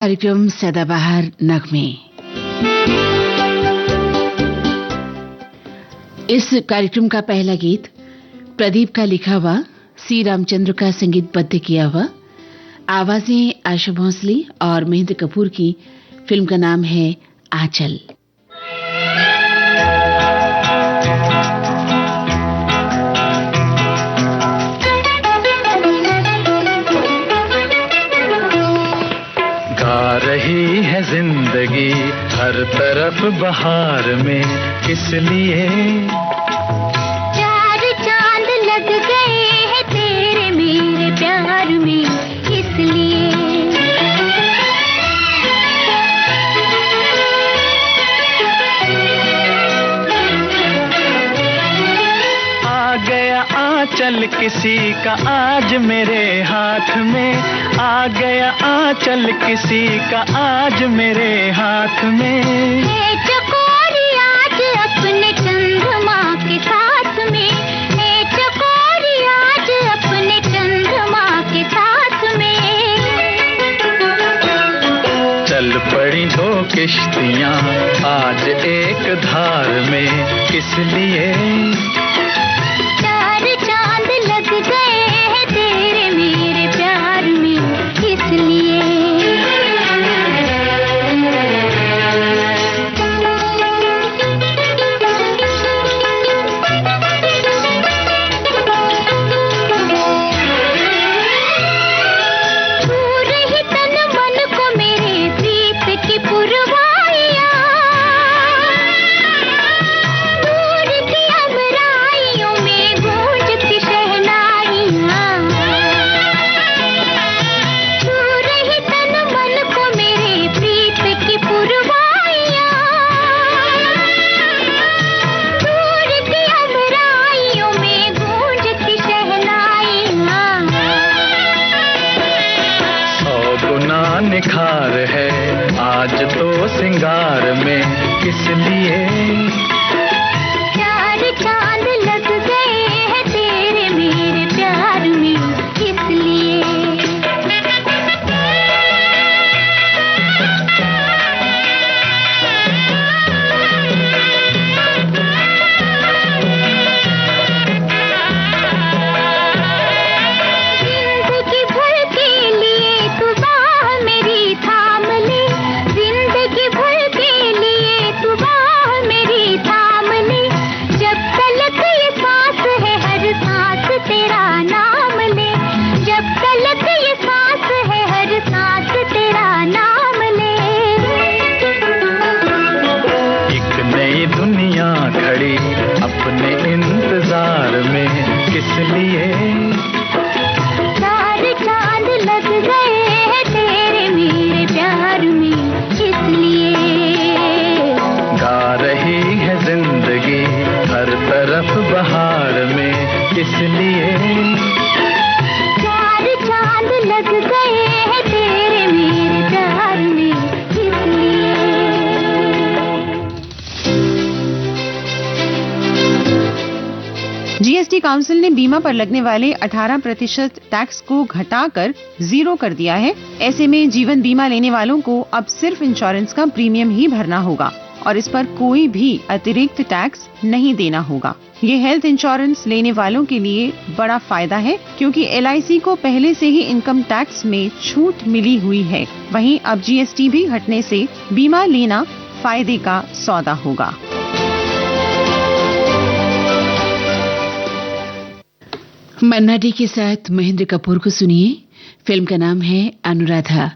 कार्यक्रम सदाबहार नगमे। इस कार्यक्रम का पहला गीत प्रदीप का लिखा हुआ, सी रामचंद्र का संगीतबद्ध किया हुआ, आवाजें आशा भोसले और महेंद्र कपूर की। फिल्म का नाम है आंचल। गा रही है जिंदगी हर तरफ बहार में, किस लिए चार चांद लग गए हैं तेरे मेरे प्यार में, इसलिए आ गया आंचल किसी का आज मेरे हाथ में, आ गया आंचल किसी का आज मेरे हाथ में। है चकोरी आज अपने चंद्रमा के साथ में, है चकोरी आज अपने चंद्रमा के साथ में। चल पड़ी दो किश्तियाँ आज एक धार में, किस लिए चार चांद लग गए हैं तेरे मेरे प्यार में, इसलिए निखार है आज तो सिंगार में, किस लिए चार चांद लग गए हैं तेरे मेरे प्यार में, इसलिए अपने इंतजार में, किस लिए चार चांद लग गए हैं तेरे मेरे प्यार में, इसलिए गा रही है जिंदगी हर तरफ बहार में, किस लिए चार चांद लग गए हैं तेरे मेरे प्यार में, इसलिए जीएसटी काउंसिल ने बीमा पर लगने वाले 18% टैक्स को घटाकर 0 कर दिया है। ऐसे में जीवन बीमा लेने वालों को अब सिर्फ इंश्योरेंस का प्रीमियम ही भरना होगा और इस पर कोई भी अतिरिक्त टैक्स नहीं देना होगा। ये हेल्थ इंश्योरेंस लेने वालों के लिए बड़ा फायदा है, क्योंकि LIC को पहले से ही इनकम टैक्स में छूट मिली हुई है। वहीं अब GST भी हटने से बीमा लेना फायदे का सौदा होगा। मन्ना डे के साथ महेंद्र कपूर को सुनिए। फिल्म का नाम है अनुराधा।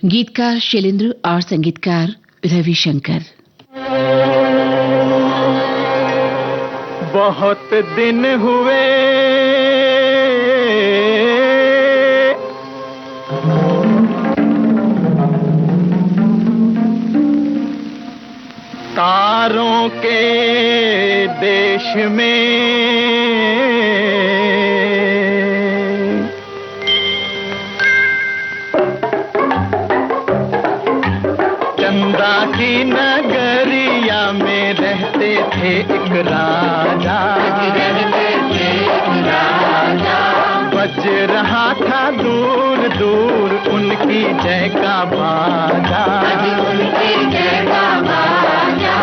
गीतकार शैलेंद्र और संगीतकार रविशंकर। बहुत दिन हुए तारों के देश में, चंदा की नगरिया में रहते थे एक राजा, बज रहा था दूर दूर उनकी जय का बाजा, उनकी जय का बाजा।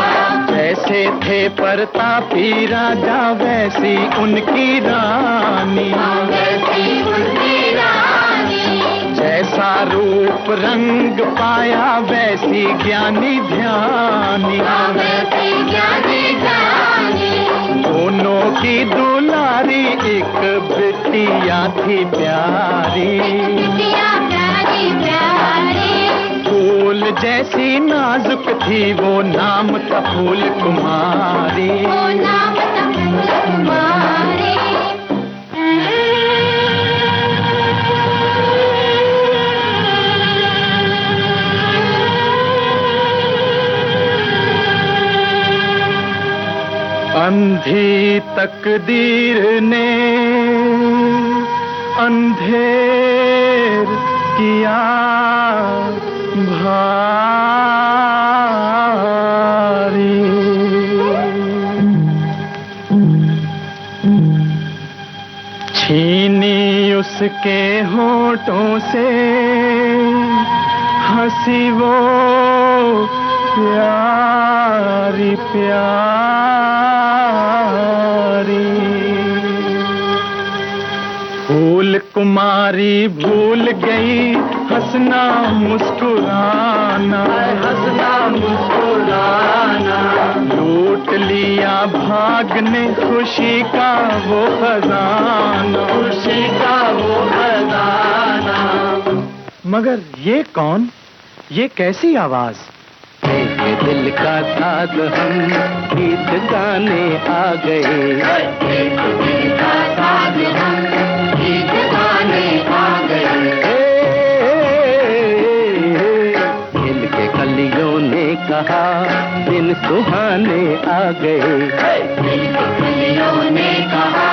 जैसे थे प्रतापी राजा वैसी उनकी रानी, वैसी उनकी रानी। जैसा रूप रंग पाया वैसी ज्ञानी ध्यानी, वैसी ज्ञानी ध्यानी। दोनों की दुलारी एक बिटिया थी प्यारी, बिटिया प्यारी प्यारी। फूल जैसी नाजुक थी वो नाम था फूल कुमारी, वो नाम था फूल कुमारी। अंधी तकदीर ने अंधेर किया भारी, छीनी उसके होठों से हंसी वो प्यारी प्यारी। फूल कुमारी भूल गई हंसना मुस्कुराना, हंसना मुस्कुराना। लूट लिया भाग ने खुशी का वो खजाना, खुशी का वो खजाना। मगर ये कौन, ये कैसी आवाज? दिल का साथ हम गीत गाने आ गए, दिल का साथ हम गीत गाने आ गए। दिल के कलियों ने कहा दिन सुहाने आ गए, दिल के कलियों ने कहा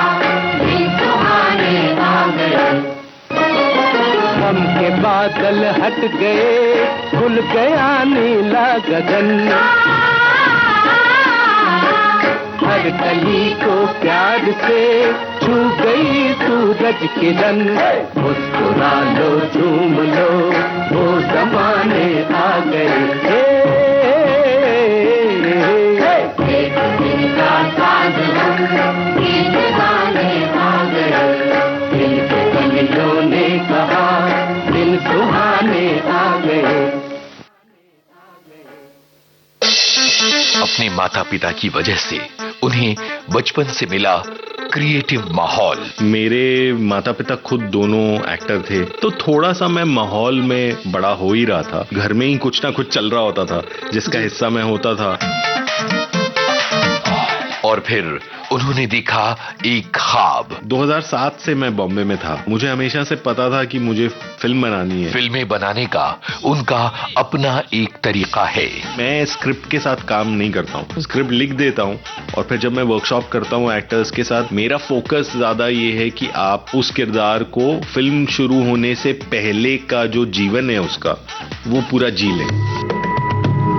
दिन सुहाने आ गए। गम के बादल हट गए खुल गया नीला गगन, हर कली को प्यार से छू गई सूरज किरण। मुस्कुरा लो झूम लो वो जमाने आ गए। एक दिन का साथ हम गीत गाने आ गए, दिल के कलियों ने कहा दिन सुहाने आ गए। अपने माता पिता की वजह से उन्हें बचपन से मिला क्रिएटिव माहौल। मेरे माता पिता खुद दोनों एक्टर थे, तो थोड़ा सा मैं माहौल में बड़ा हो ही रहा था। घर में ही कुछ ना कुछ चल रहा होता था जिसका हिस्सा मैं होता था। और फिर उन्होंने देखा एक ख्वाब। 2007 से मैं बॉम्बे में था। मुझे हमेशा से पता था कि मुझे फिल्म बनानी है। फिल्में बनाने का उनका अपना एक तरीका है। मैं स्क्रिप्ट के साथ काम नहीं करता हूँ, स्क्रिप्ट लिख देता हूँ और फिर जब मैं वर्कशॉप करता हूँ एक्टर्स के साथ, मेरा फोकस ज्यादा ये है कि आप उस किरदार को फिल्म शुरू होने से पहले का जो जीवन है उसका वो पूरा जी लें।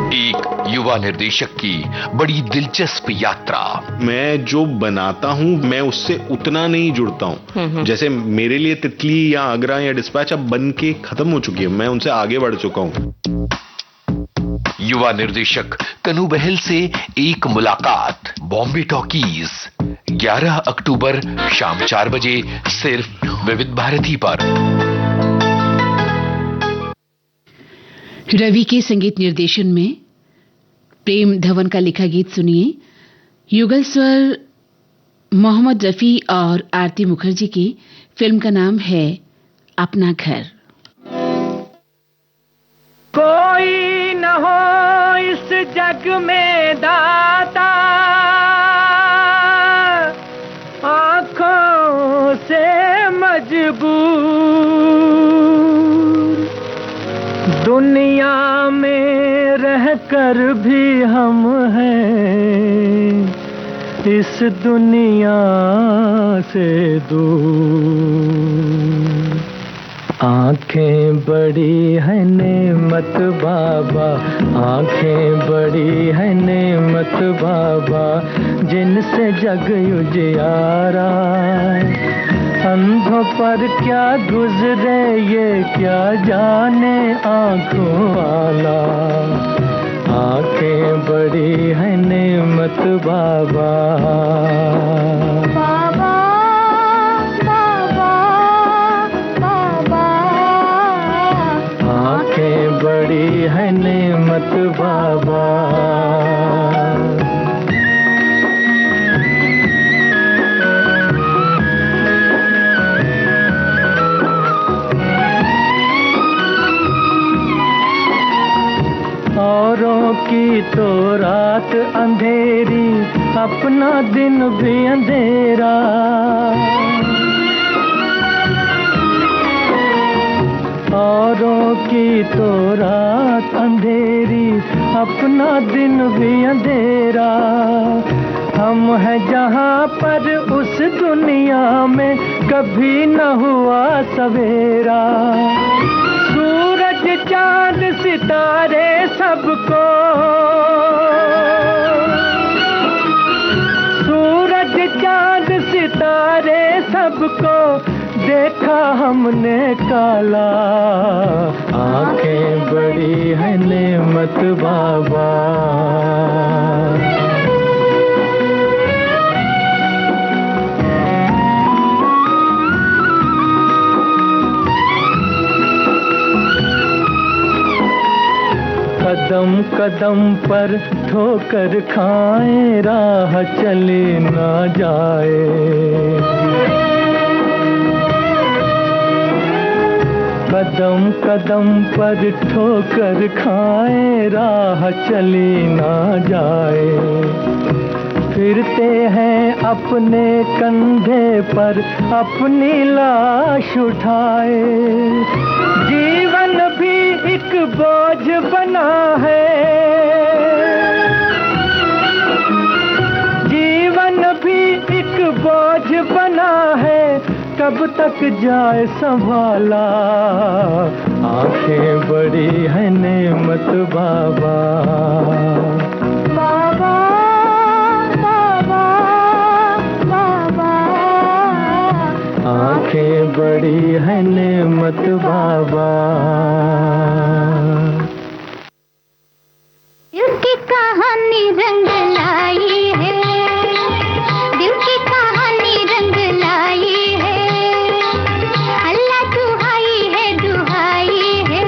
एक युवा निर्देशक की बड़ी दिलचस्प यात्रा। मैं जो बनाता हूं मैं उससे उतना नहीं जुड़ता हूं। जैसे मेरे लिए तितली या आगरा या डिस्पैच अब बन के खत्म हो चुकी है, मैं उनसे आगे बढ़ चुका हूं। युवा निर्देशक कनू बहल से एक मुलाकात बॉम्बे टॉकीज 11 अक्टूबर शाम 4 बजे सिर्फ विविध भारती पर। रवि के संगीत निर्देशन में प्रेम धवन का लिखा गीत सुनिए। युगल स्वर मोहम्मद रफी और आरती मुखर्जी की। फिल्म का नाम है अपना घर। कोई न हो इस जग में दाता, आंखों से मजबूर, दुनिया में रहकर भी हम हैं इस दुनिया से दूर। आंखें बड़ी है नेमत बाबा, आंखें बड़ी है नेमत बाबा, जिनसे जग उजियारा। अंधों पर क्या गुजरे ये क्या जाने आंखों वाला, आंखें बड़ी है नेमत बाबा। बाबा बाबा बाबा, आंखें बड़ी है नेमत बाबा। औरों की तो रात अंधेरी, अपना दिन भी अंधेरा। औरों की तो रात अंधेरी, अपना दिन भी अंधेरा। हम हैं जहाँ पर उस दुनिया में कभी न हुआ सवेरा। सूरज चांद सितारे सबको, सूरज चांद सितारे सबको देखा हमने काला। आंखें बड़ी है नेमत बाबा। कदम कदम पर ठोकर खाए, राह चली ना जाए। कदम कदम पर ठोकर खाए, राह चली ना जाए। फिरते हैं अपने कंधे पर अपनी लाश उठाए। जीवन भी एक बोझ बना है, जीवन भी एक बोझ बना है, कब तक जाए संभाला। आंखें बड़ी है नेमत बाबा। बाबा बाबा बाबा, आंखें बड़ी है नेमत बाबा। दिल की कहानी रंग लाई है, दिल की कहानी रंग लाई है। अल्लाह दुहाई है दुहाई है,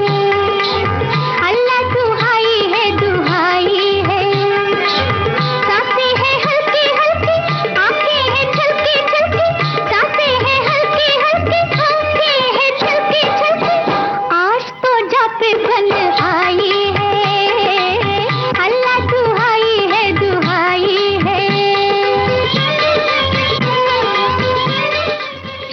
अल्लाह दुहाई है दुहाई है। सांसें हैं हल्की हल्की, आंखें हैं छलकी छलकी। सांसें हैं हल्की हल्की, आंखें हैं छलकी छलकी। आज तो जा पे बन आई है, अल्लाह दुहाई है दुहाई है।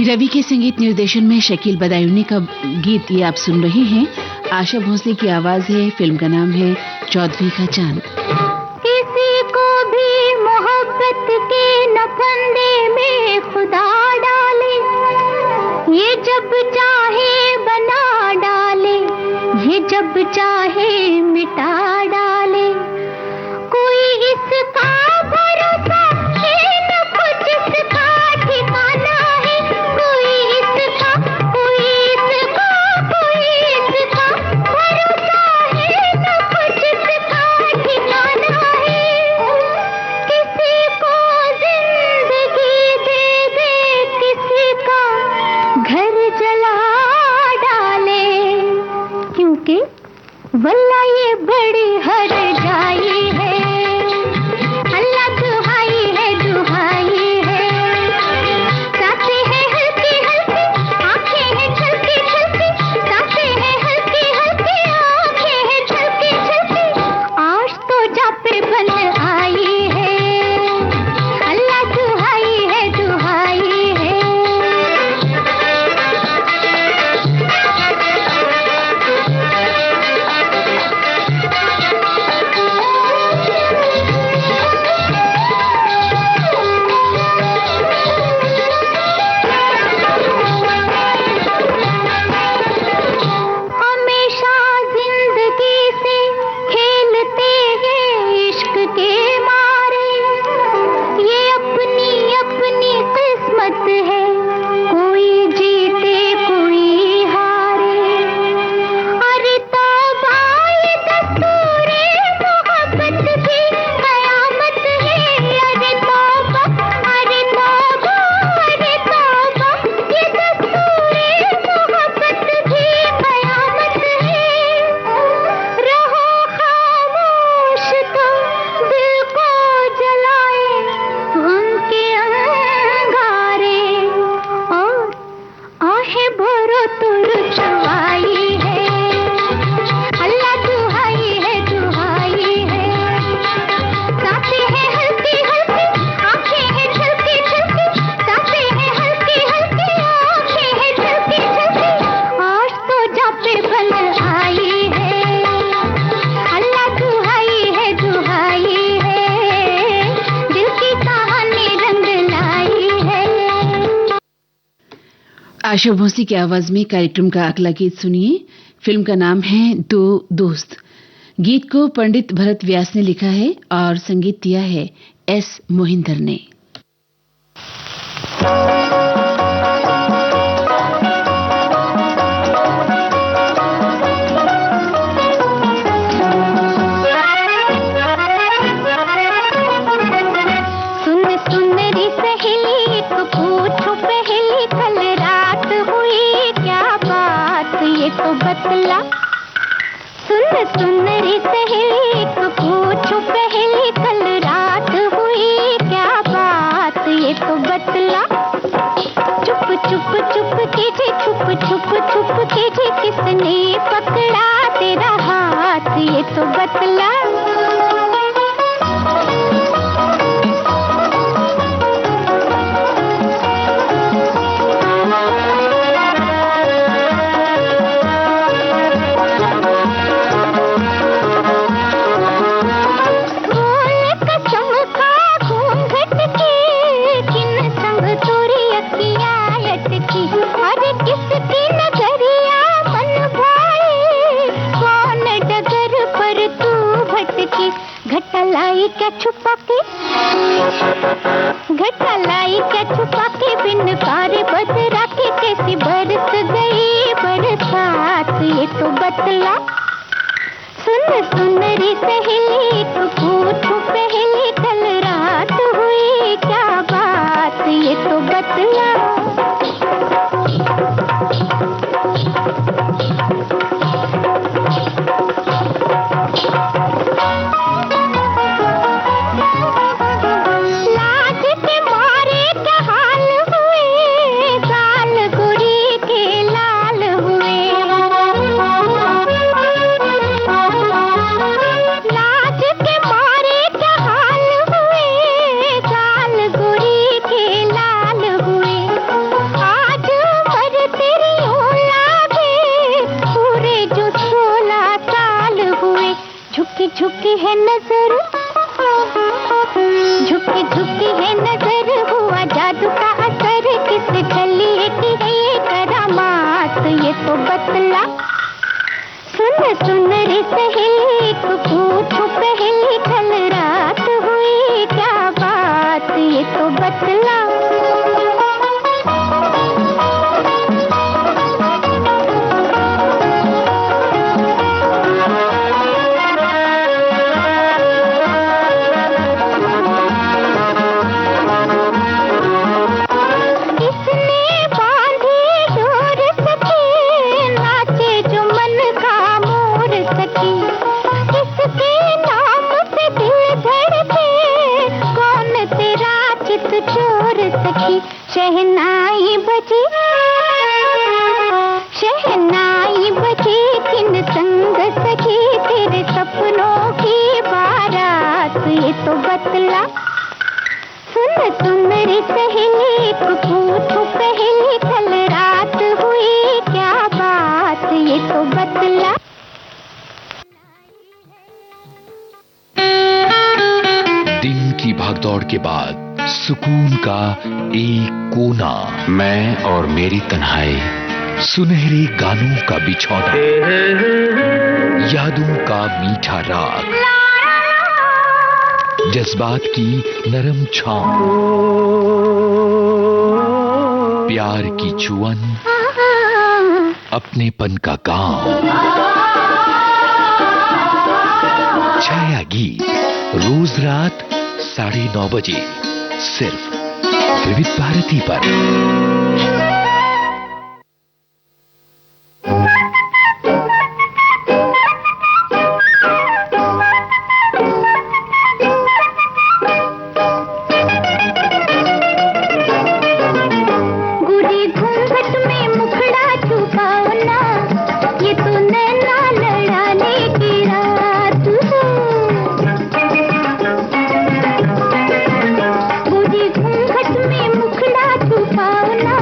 रवि के संगीत निर्देशन में शकील बदायूनी का गीत ये आप सुन रहे हैं। आशा भोसले की आवाज है। फिल्म का नाम है चौदहवीं का चांद। किसी को भी मोहब्बत के न फंदे में खुदा डाले, ये जब चाहे बना डाले, ये जब चाहे मिटा डाले। कोई इसका भरोसा है न कुछ इसका ठिकाना है। कोई इसका भरोसा है न कुछ इसका ठिकाना है। किसी को जिंदगी दे दे, किसी का घर जला डाले, क्योंकि वल्ला ये बड़ी हर जाई है। अल्लाह दुहाई है दुहाई है। सांसें हैं हल्की हल्की, आंखें हैं छलकी छलकी। सांसें हैं हल्की हल्की, आंखें हैं छलकी छलकी। आज तो जा पे बन आई है, अल्लाह दुहाई है दुहाई है। आशा भोसले की आवाज में कार्यक्रम का अगला गीत सुनिए। फिल्म का नाम है दो दोस्त। गीत को पंडित भरत व्यास ने लिखा है और संगीत दिया है एस मोहिंदर ने। सुन रे सहेली को पूछो पहले कल रात हुई क्या बात ये तो बतला। चुप चुप चुप के जे छुप छुप छुप के जे किसने पकड़ा तेरा हाथ ये तो बतला। घटा लाई क्या छुपा के बिन पारे बदरा के कैसी बरस गई बरसात ये तो बतला। सुन रे सहेली को पूछो पहले कल रात हुई क्या बात ये तो बतला। झुकी है नजर झुकी झुकी है नजर हुआ जादू का असर किस छली की है ये करामात ये तो बतला। सुन रे सहेली को पूछो पहले कल रात हुई क्या बात ये तो बतला। शहनाई बजी किन संग सखी तेरे सपनों की बारात ये तो बतला। सुन रे सहेली को पूछो पहले कल रात हुई क्या बात ये तो बतला। दिन की भागदौड़ के बाद सुकून का एक कोना, मैं और मेरी तन्हाई, सुनहरे गानों का बिछौना, यादों का मीठा राग, जज्बात की नरम छांव, प्यार की चुअन, अपनेपन का गांव। छाया गीत रोज रात 9:30 बजे सिर्फ विविध भारती पर। गुड़ी घूंघट में मुखड़ा छुपाओ ना ये तो नैना लड़ाने की रात है। गुड़ी घूंघट में मुखड़ा छुपाओ ना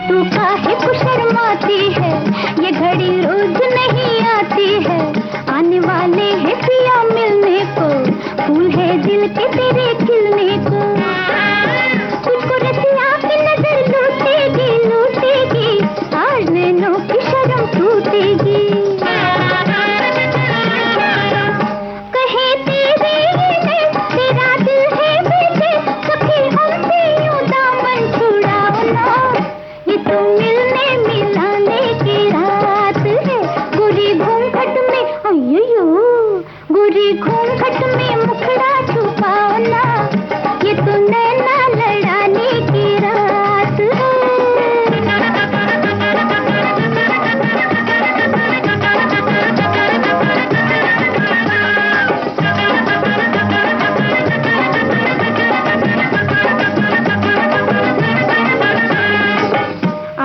तू काहे को शर्माती है, ये घड़ी रोज नहीं आती है। आने वाले हैं पिया मिलने को, फूल है दिल के तेरे खिलने को। तुझको रसिया की नजर लूटेगी लूटेगी, आज नैनों की शर्म टूटेगी।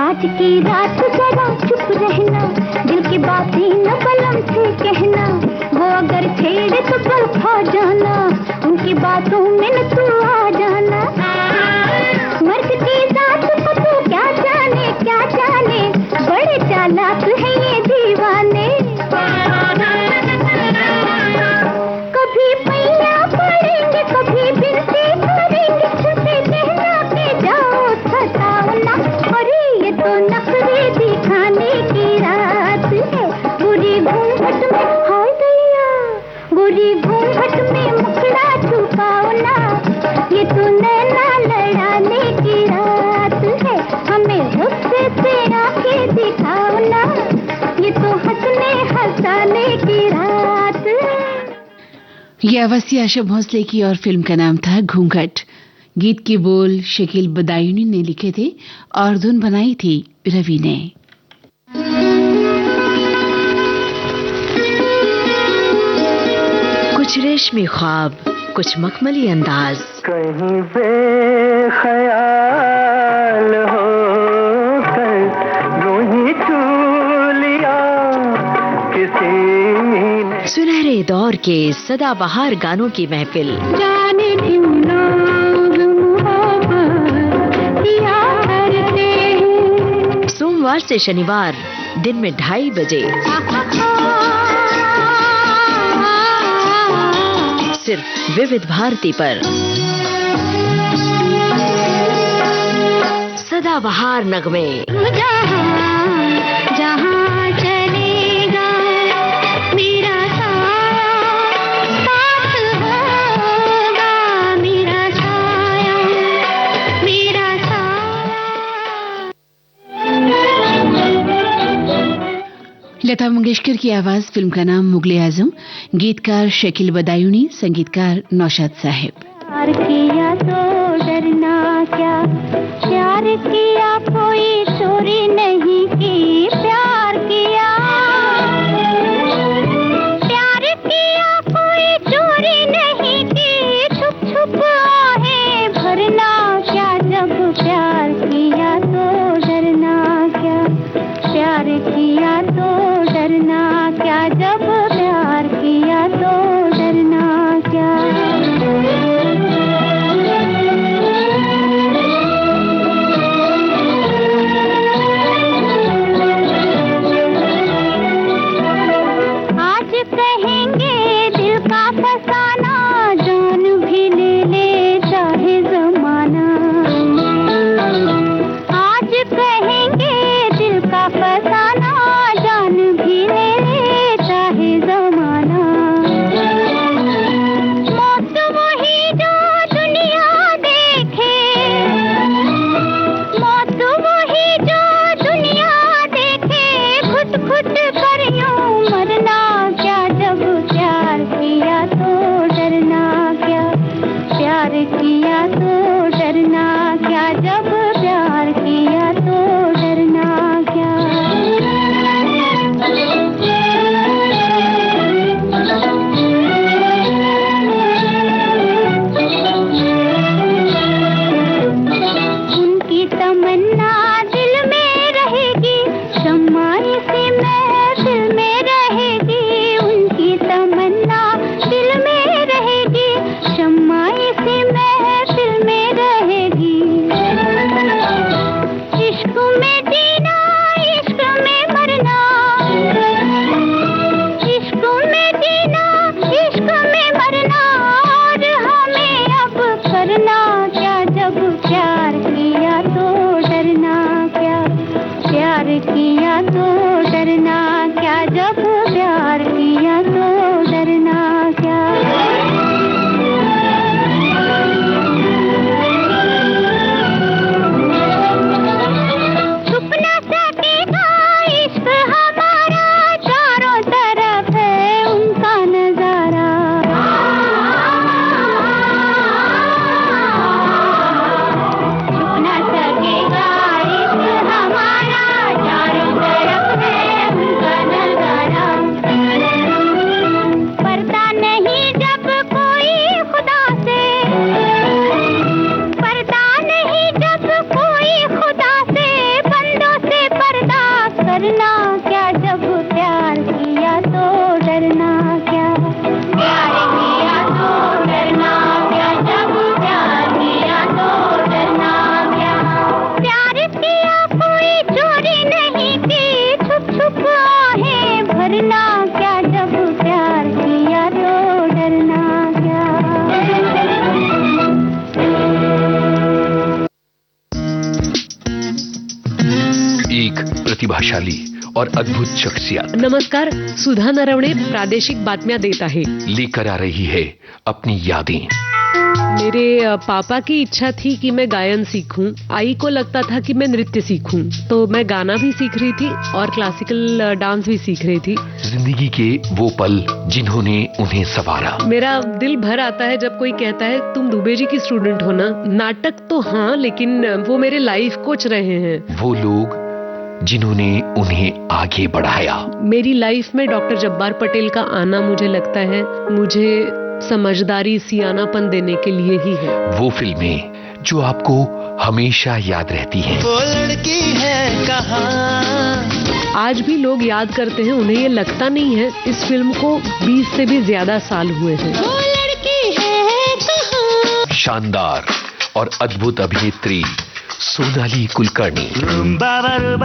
आज की रात जरा चुप रहना, दिल की बातें न कलम से कहना। वो अगर छेड़े तो पल खा जाना, उनकी बातों में न तू आ जाना। मर्द की जात को तू क्या जाने, बड़े चालाक है ये दीवाने। कभी पैया पड़ेंगे, कभी बिनती करेंगे, छुपे कहना के जाओ सताओ ना। अरे ये तो नखरे दिखाने की रात है, बुरी घूंघट में हाय दैया, बुरी घूंघट में मुखड़ा छुपाओ ना। ये तो नैना लड़ाने की रात है, हमें गुस्से से आंखें दिखाओ ना। ये तो हंसने हंसाने की रात है। ये आवाज़ आशा भोसले की और फिल्म का नाम था घूंघट। गीत के बोल शकील बदायूनी ने लिखे थे और धुन बनाई थी रवि ने। कुछ रेशमी ख्वाब, कुछ मखमली अंदाज, कहीं बेख्याल हो कर यूं ही छू लिया किसी ने। सुनहरे दौर के सदाबहार गानों की महफिल, जाने क्यों लोग मोहब्बत किया करते हैं। सोमवार से शनिवार दिन में 2:30 बजे सिर्फ विविध भारती पर। सदाबहार नगमे, जहाँ जहाँ चलेगा मेरा साथ होगा, मेरा साया मेरा साथ। लता मंगेशकर की आवाज, फिल्म का नाम मुगले आजम, गीतकार शकील बदायूनी, संगीतकार नौशाद साहिब। प्यार किया तो डरना क्या, प्यार किया कोई चोरी नहीं की। प्यार किया कोई चोरी नहीं की। छुप छुप आहें भरना क्या, जब प्यार किया तो डरना क्या। प्यार किया तो डरना क्या, जब प्यार किया तो डरना क्या। आज कहेंगे दिल का फसाना, जान भी ले ले चाहे जमाना। आज कहेंगे दिल का फसाना, जान भी ले ले चाहे जमाना। मौत वही जो दुनिया देखे, मौत वही जो दुनिया देखे। खुद खुद कर यूं मरना क्या, जब प्रतिभाशाली और अद्भुत शख्सियत नमस्कार, सुधा नरवणे प्रादेशिक बातम्या देत आहे. लेकर आ रही है अपनी यादें. मेरे पापा की इच्छा थी कि मैं गायन सीखूं. आई को लगता था कि मैं नृत्य सीखूं, तो मैं गाना भी सीख रही थी और क्लासिकल डांस भी सीख रही थी. जिंदगी के वो पल जिन्होंने उन्हें संवारा. मेरा दिल भर आता है जब कोई कहता है तुम दुबे जी की स्टूडेंट हो ना. नाटक तो हाँ, लेकिन वो मेरे लाइफ कोच रहे हैं. वो लोग जिन्होंने उन्हें आगे बढ़ाया. मेरी लाइफ में डॉक्टर जब्बार पटेल का आना मुझे लगता है मुझे समझदारी, सियानापन देने के लिए ही है. वो फिल्में जो आपको हमेशा याद रहती हैं. वो लड़की है कहाँ. आज भी लोग याद करते हैं. उन्हें ये लगता नहीं है इस फिल्म को 20 से भी ज्यादा साल हुए हैं. वो लड़की है कहाँ. शानदार और अद्भुत अभिनेत्री सोनाली कुलकर्णी.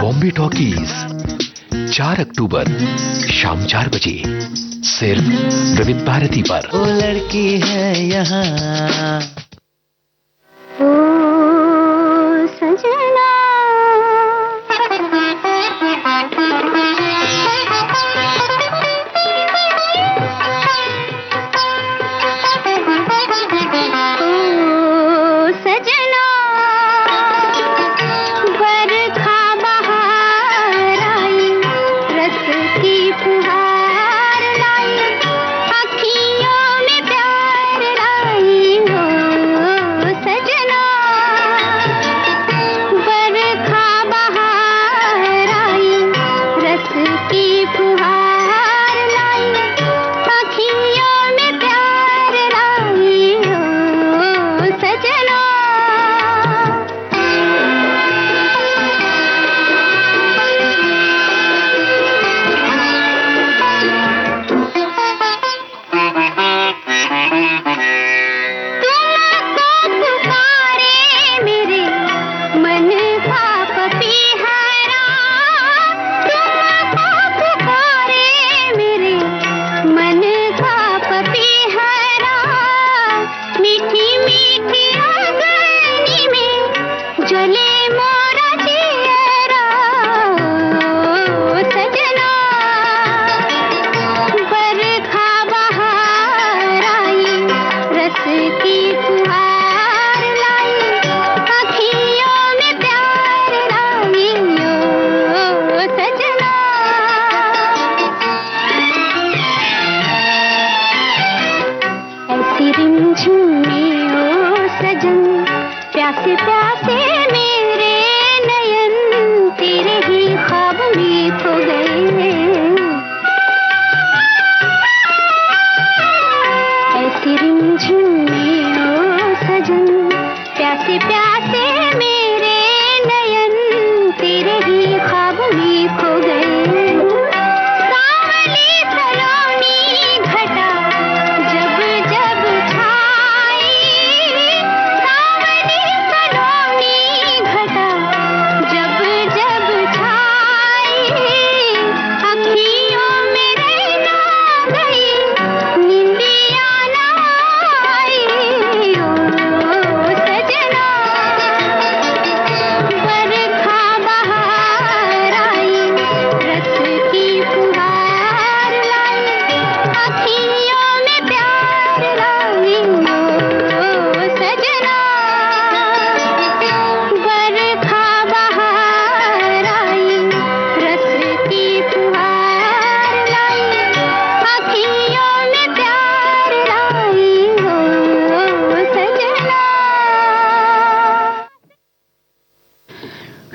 बॉम्बे टॉकीज 4 अक्टूबर शाम 4 बजे सिर्फ विविध भारती पर. वो लड़की है यहाँ. ओ सजना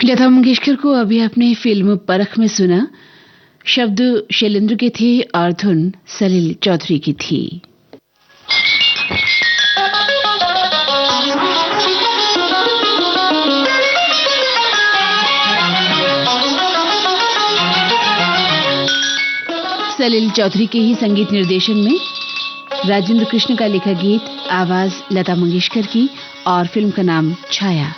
लता मंगेशकर को अभी आपने फिल्म परख में सुना. शब्द शैलेंद्र के थे और धुन सलील चौधरी की थी. सलील चौधरी के ही संगीत निर्देशन में राजेंद्र कृष्ण का लिखा गीत, आवाज लता मंगेशकर की और फिल्म का नाम छाया.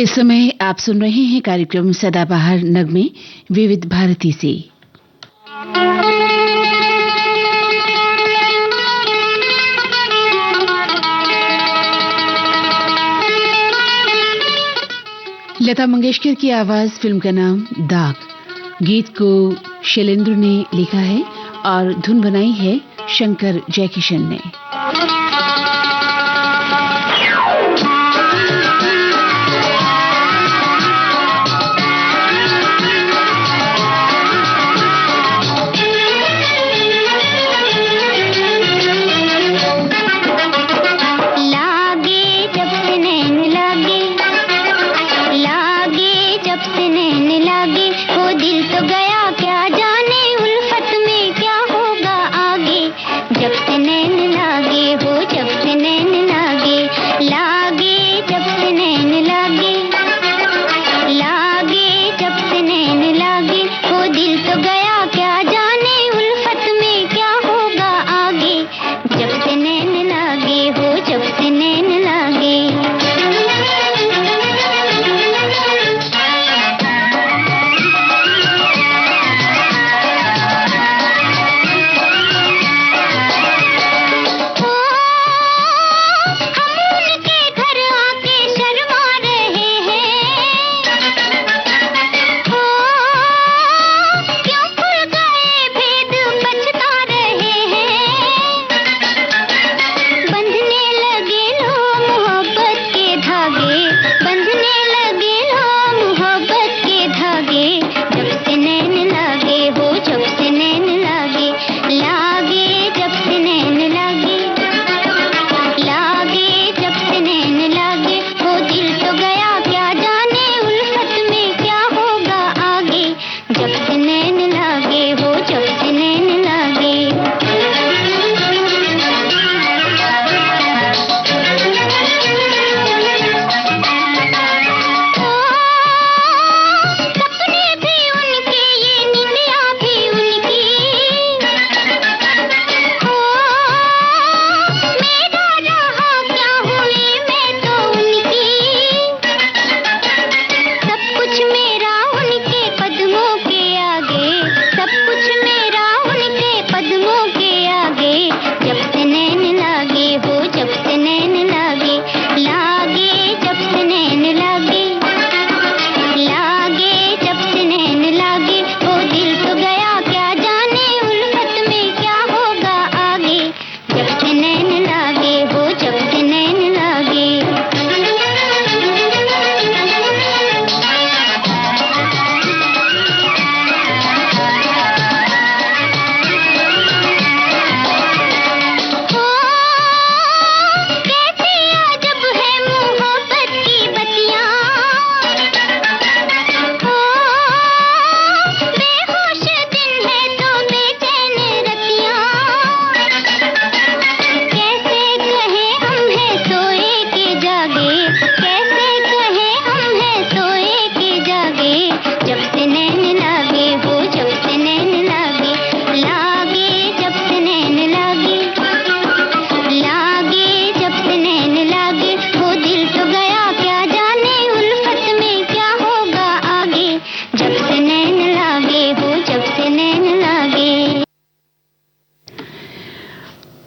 इस समय आप सुन रहे हैं कार्यक्रम सदाबहार नगमे विविध भारती से। लता मंगेशकर की आवाज, फिल्म का नाम दाग। गीत को शैलेंद्र ने लिखा है और धुन बनाई है शंकर जयकिशन ने।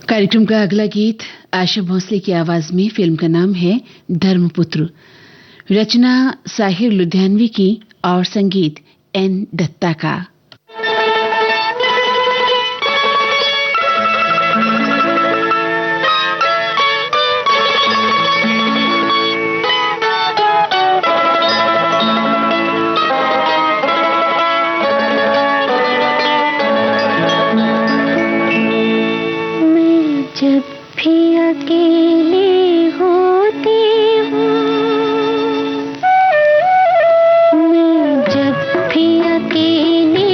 कार्यक्रम का अगला गीत आशा भोसले की आवाज में, फिल्म का नाम है धर्मपुत्र। रचना साहिर लुधियानवी की और संगीत एन दत्ता का। अकेले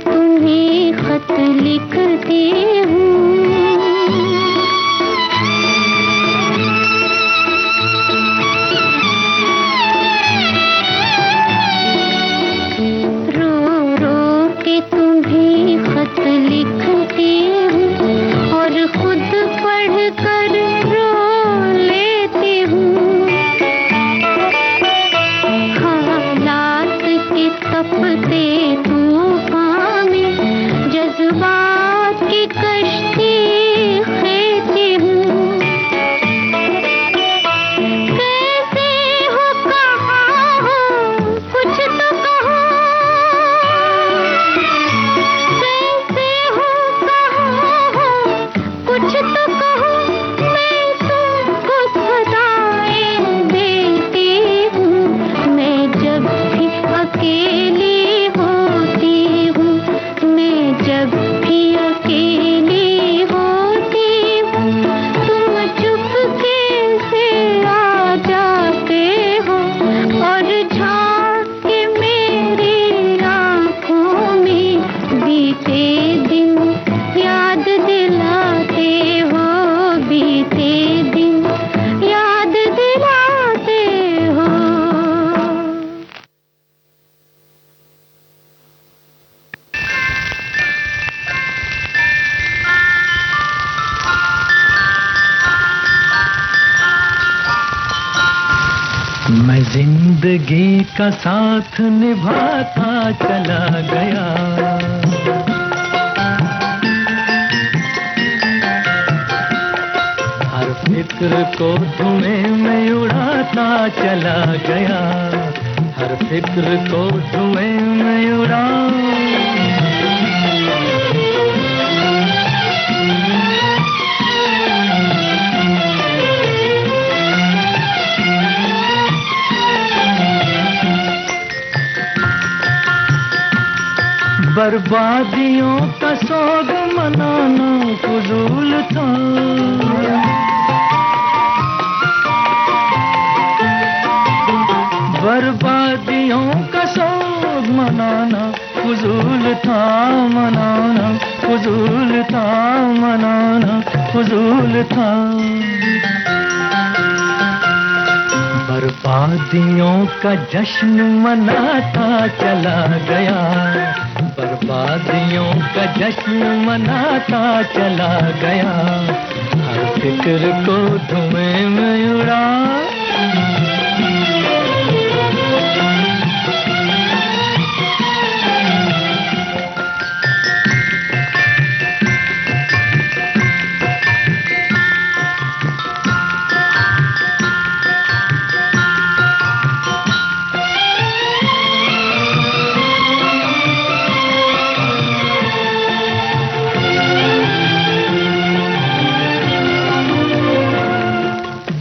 तुम्हें खत लिखती हूँ। तुम्हें खत लिखती हूँ और खुद पढ़ कर रो लेती हूँ। हालात के तपते तूफान में जज्बात की कश्ती खेती हूँ। कैसे हो, कहाँ हो, कुछ तो कहो। कुछ तो कहो, मैं तुमको सदाएं देती हूँ। मैं जब भी अकेली होती हूँ, मैं जब भी अकेली होती हूँ, तुम चुपके से आ जाते हो और झांक के मेरी आँखों में बीते दिन याद दिलाते हो। बीते दिन याद दिलाते हो। मैं जिंदगी का साथ निभाता चला गया। हर फिक्र को धुएं में उड़ाता चला गया। हर फिक्र को धुएं में उड़ा। बर्बादियों का सोग मनाना फजूल था। बर्बादियों का सोग मनाना फजूल था। मनाना फजूल था। मनाना फजूल था। बर्बादियों का जश्न मनाता चला गया। बर्बादियों का जश्न मनाता चला गया। हर फिक्र को धुएं में उड़ा।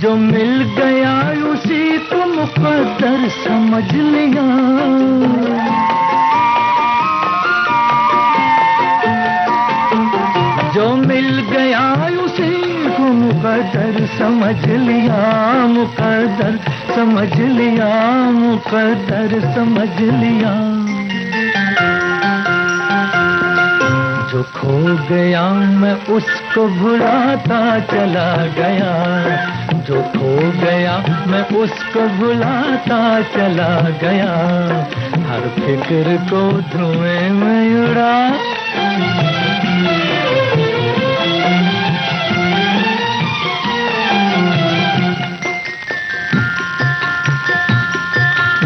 जो मिल गया उसी को मुकद्दर समझ लिया। जो मिल गया उसी को मुकद्दर समझ लिया। मुकद्दर समझ लिया। मुकद्दर समझ लिया। जो खो गया मैं उसको भुलाता चला गया। जो खो गया मैं उसको भुलाता चला गया। हर फिक्र को धुएं में उड़ा।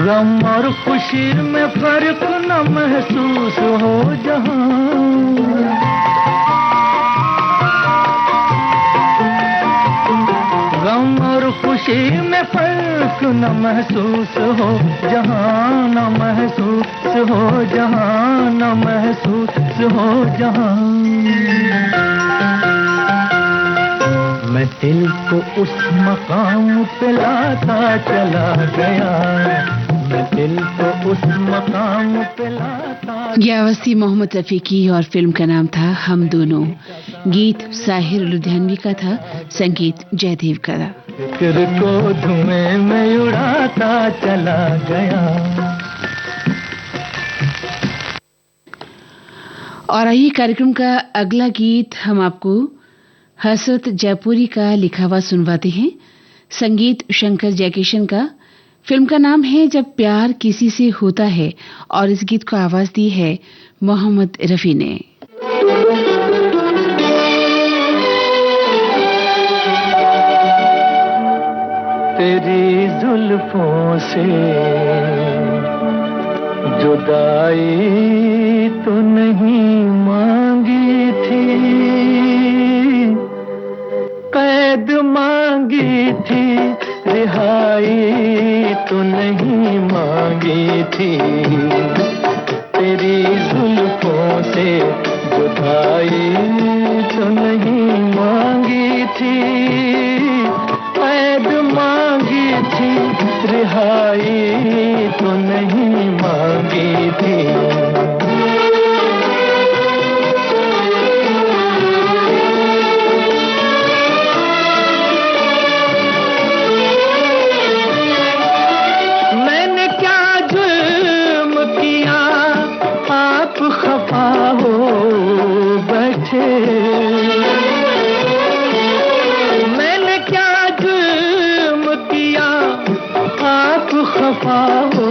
गम और खुशी में फर्क न महसूस हो जहां। गम और खुशी में फर्क न महसूस हो जहां। न महसूस हो जहां। न महसूस हो जहां। मैं दिल को उस मकाम पे लाता चला गया। मैं दिल को उस मकाम पे लाता। ये आवाज थी मोहम्मद रफी की और फिल्म का नाम था हम दोनों। गीत साहिर लुधियानवी का था, संगीत जयदेव का था। फिक्र को धुएं में उड़ाता चला गया। और आइए कार्यक्रम का अगला गीत हम आपको हसरत जयपुरी का लिखा हुआ सुनवाते हैं। संगीत शंकर जयकिशन का। फिल्म का नाम है जब प्यार किसी से होता है और इस गीत को आवाज दी है मोहम्मद रफी ने। तेरी जुल्फों से जुदाई तो नहीं मांगी थी, कैद मांगी थी, रिहाई तो नहीं मांगी थी। तेरी जुल्फों से जुदाई तो नहीं मांगी थी, कैद मांगी थी, रिहाई तो नहीं मांगी थी। मैंने क्या जुल्म किया आप खफा हो बैठे, मैंने क्या जुल्म किया आप खफा हो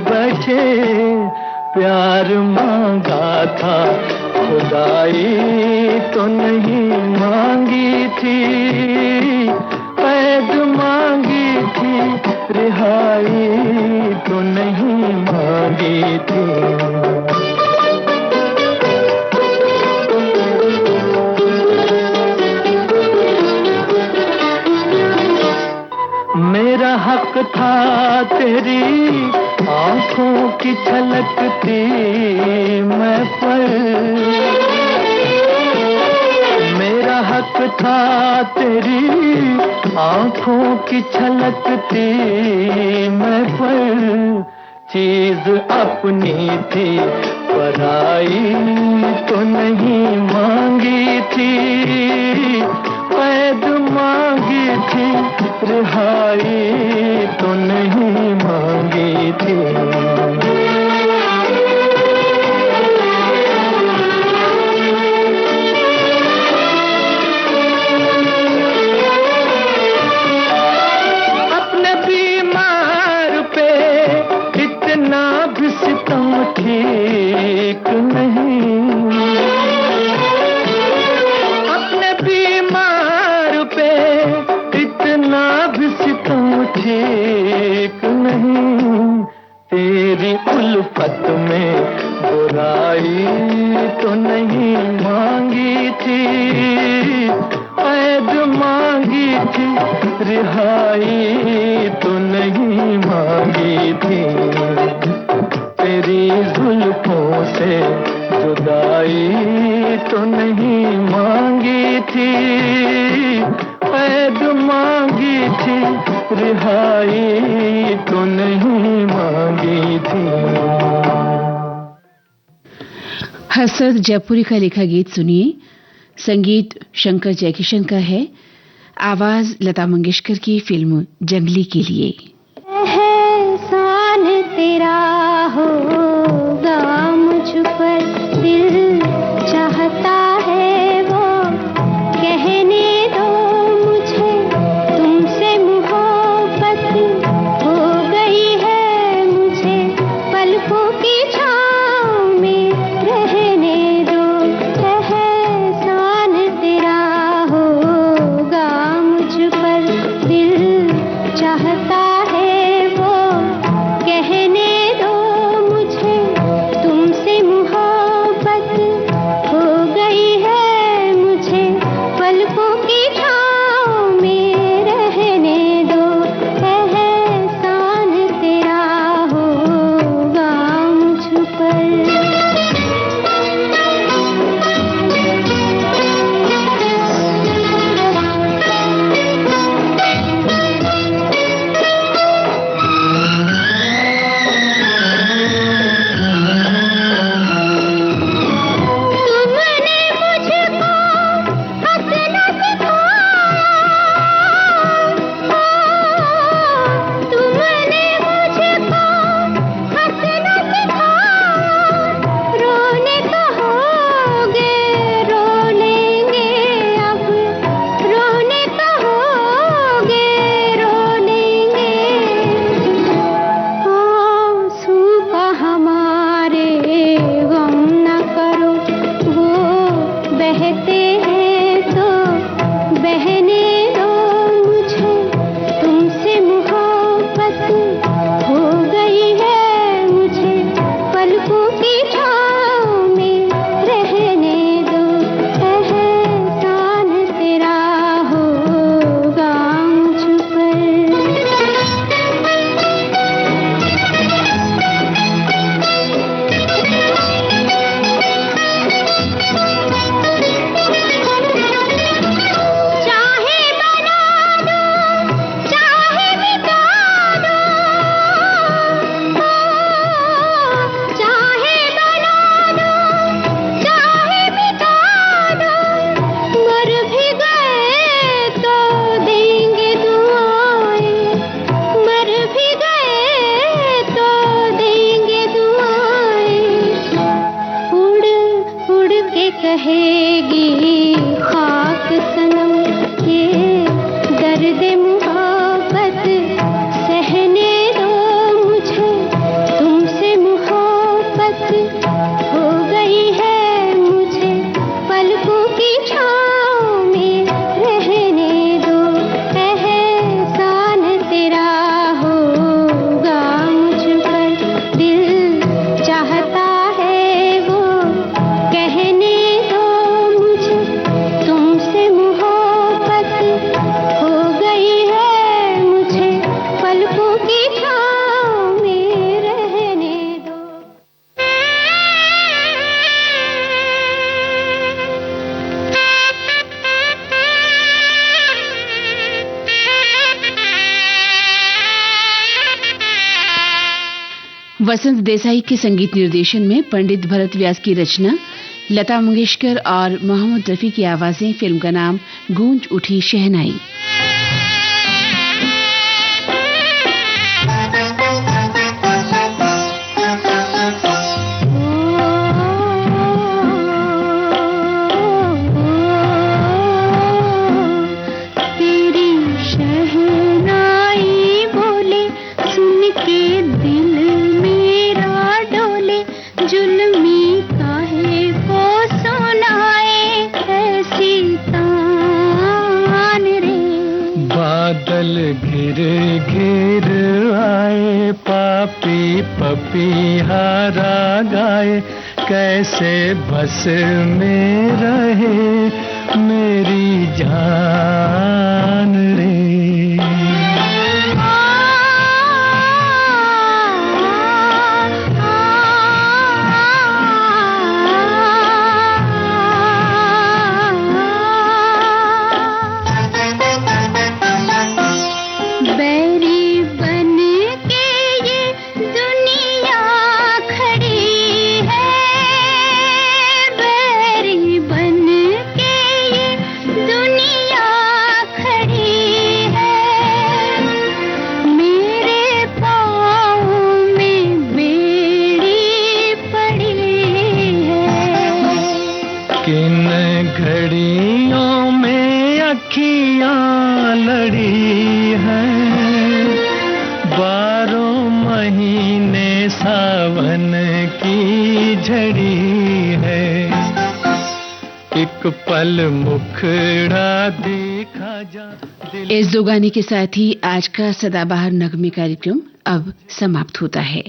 बैठे। प्यार मांगा था खुदाई तो नहीं मांगी थी, कैद मांगी थी, रिहाई तो नहीं मांगी थी। मेरा हक था तेरी आंखों की छलकती मैं पर, मेरा हक था तेरी आंखों की छलकती मैं पर। चीज अपनी थी पराई तो नहीं मांगी थी, कैद मांगी थी, रिहाई तो नहीं मांगी थी। अपने बीमार पे इतना भी सितम ठीक नहीं, अपने बीमार पे इतना भी सितम ठीक नहीं। तेरी उल्फत में बुराई तो नहीं मांगी थी, कैद मांगी थी, रिहाई तो नहीं मांगी थी। तेरी जुल्फों से जुदाई तो नहीं मांगी थी, कैद मांगी थी, रिहाई तो नहीं मांगी थी। हसरत जयपुरी का लिखा गीत सुनिए। संगीत शंकर जयकिशन का है, आवाज लता मंगेशकर की फिल्म जंगली के लिए। एहसान तेरा होगा मुझ पर, दिल चाहता है वो कहने दो मुझे, तुमसे मोहब्बत हो गई है मुझे, पलकों की छाँव में रहने दो। एहसान तेरा होगा मुझ पर, दिल चाहता है वो कहने दो मुझे, कहेगी खाक सनम ये दर्द मोहब्बत सहने दो मुझे, तुमसे मोहब्बत हो गई है मुझे, पलकों की छाँव में रहने दो, एहसान तेरा होगा मुझ पर, दिल चाहता है वो कहने दो मुझे, तुमसे मोहब्बत हो गई है मुझे, पलकों की छाँव में रहने दो। वसंत देसाई के संगीत निर्देशन में पंडित भरत व्यास की रचना, लता मंगेशकर और मोहम्मद रफी की आवाजें। फिल्म का नाम गूंज उठी शहनाई। तेरी शहनाई बोले सुन के दिल मेरा डोले, जुल्मी काहे को सुनाए ऐसी तान रे। बादल घिर घिर आए, पापी पपीहारा गाए, कैसे बस में रहे मेरी जान रे। बैरी बन के ये दुनिया खड़ी है, बैरी बन के ये दुनिया खड़ी है, मेरे पाँव में बेड़ी पड़ी है। किन घड़ियों में अखियाँ लड़ी हैं, 12 महीने सावन की झड़ी है, एक पल मुखड़ा देखा जा दिल। इस दो गाने के साथ ही आज का सदाबहार नगमे कार्यक्रम अब समाप्त होता है।